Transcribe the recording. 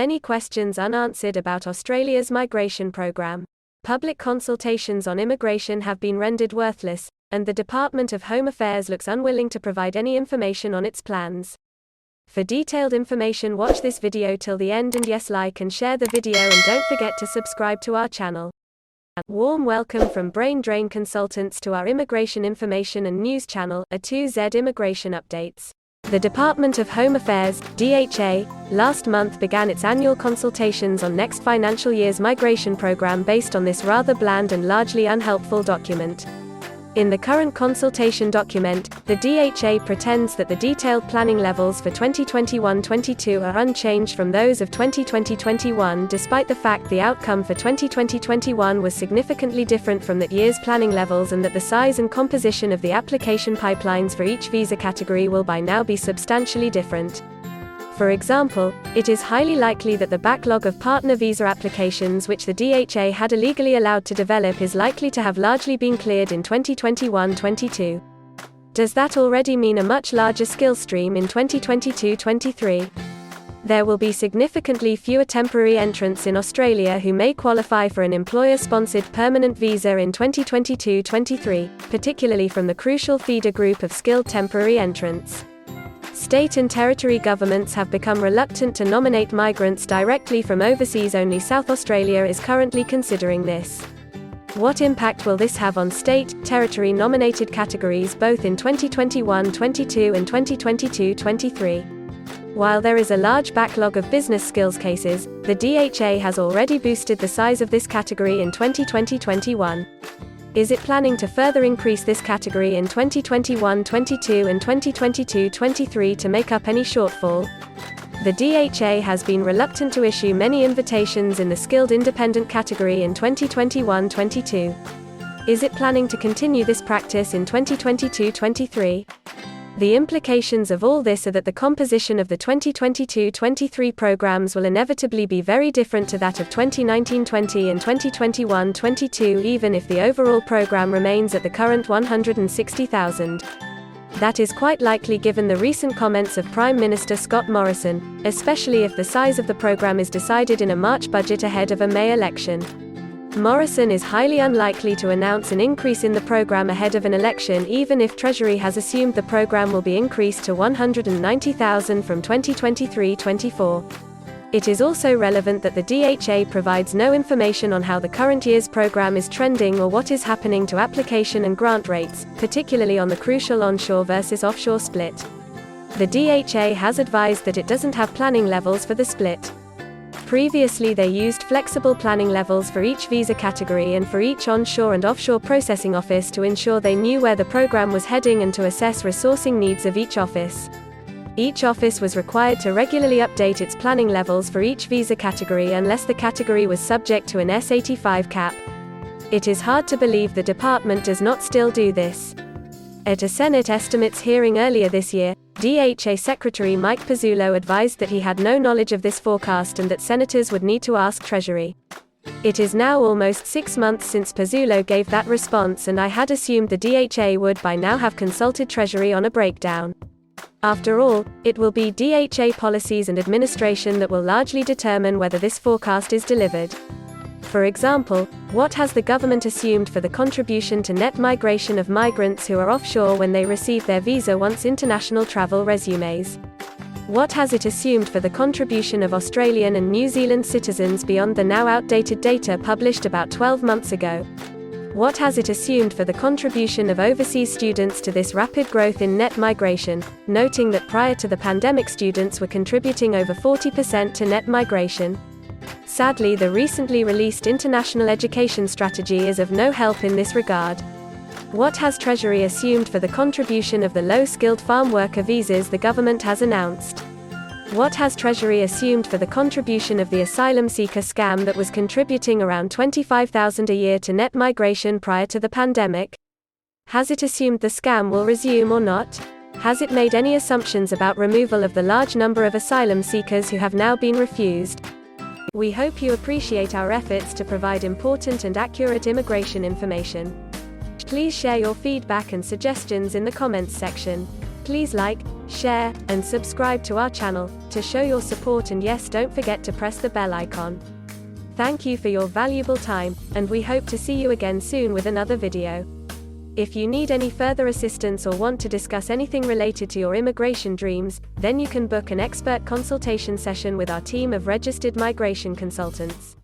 many questions unanswered about Australia's migration program. Public consultations on immigration have been rendered worthless, and the Department of Home Affairs looks unwilling to provide any information on its plans. For detailed information, watch this video till the end, and yes, like and share the video, and don't forget to subscribe to our channel. Warm welcome from Brain Drain Consultants to our immigration information and news channel, A2Z Immigration Updates. The Department of Home Affairs, DHA, last month began its annual consultations on next financial year's migration program based on this rather bland and largely unhelpful document. In the current consultation document, the DHA pretends that the detailed planning levels for 2021-22 are unchanged from those of 2020-21, despite the fact the outcome for 2020-21 was significantly different from that year's planning levels, and that the size and composition of the application pipelines for each visa category will by now be substantially different. For example, it is highly likely that the backlog of partner visa applications which the DHA had illegally allowed to develop is likely to have largely been cleared in 2021-22. Does that already mean a much larger skill stream in 2022-23? There will be significantly fewer temporary entrants in Australia who may qualify for an employer-sponsored permanent visa in 2022-23, particularly from the crucial feeder group of skilled temporary entrants. State and territory governments have become reluctant to nominate migrants directly from overseas. Only South Australia is currently considering this. What impact will this have on state, territory nominated categories both in 2021-22 and 2022-23? While there is a large backlog of business skills cases, the DHA has already boosted the size of this category in 2020-21. Is it planning to further increase this category in 2021-22 and 2022-23 to make up any shortfall? The DHA has been reluctant to issue many invitations in the skilled independent category in 2021-22. Is it planning to continue this practice in 2022-23? The implications of all this are that the composition of the 2022-23 programs will inevitably be very different to that of 2019-20 and 2021-22, even if the overall program remains at the current 160,000. That is quite likely given the recent comments of Prime Minister Scott Morrison, especially if the size of the program is decided in a March budget ahead of a May election. Morrison is highly unlikely to announce an increase in the program ahead of an election, even if Treasury has assumed the program will be increased to 190,000 from 2023-24. It is also relevant that the DHA provides no information on how the current year's program is trending or what is happening to application and grant rates, particularly on the crucial onshore versus offshore split. The DHA has advised that it doesn't have planning levels for the split. Previously they used flexible planning levels for each visa category and for each onshore and offshore processing office to ensure they knew where the program was heading and to assess resourcing needs of each office. Each office was required to regularly update its planning levels for each visa category unless the category was subject to an S85 cap. It is hard to believe the department does not still do this. At a Senate estimates hearing earlier this year, DHA Secretary Mike Pezzullo advised that he had no knowledge of this forecast and that senators would need to ask Treasury. It is now almost 6 months since Pezzullo gave that response, and I had assumed the DHA would by now have consulted Treasury on a breakdown. After all, it will be DHA policies and administration that will largely determine whether this forecast is delivered. For example, what has the government assumed for the contribution to net migration of migrants who are offshore when they receive their visa once international travel resumes? What has it assumed for the contribution of Australian and New Zealand citizens beyond the now outdated data published about 12 months ago? What has it assumed for the contribution of overseas students to this rapid growth in net migration, noting that prior to the pandemic students were contributing over 40% to net migration? Sadly, the recently released International Education Strategy is of no help in this regard. What has Treasury assumed for the contribution of the low-skilled farm worker visas the government has announced? What has Treasury assumed for the contribution of the asylum seeker scam that was contributing around 25,000 a year to net migration prior to the pandemic? Has it assumed the scam will resume or not? Has it made any assumptions about removal of the large number of asylum seekers who have now been refused? We hope you appreciate our efforts to provide important and accurate immigration information. Please share your feedback and suggestions in the comments section. Please like, share, and subscribe to our channel to show your support, and yes, don't forget to press the bell icon. Thank you for your valuable time, and we hope to see you again soon with another video. If you need any further assistance or want to discuss anything related to your immigration dreams, then you can book an expert consultation session with our team of registered migration consultants.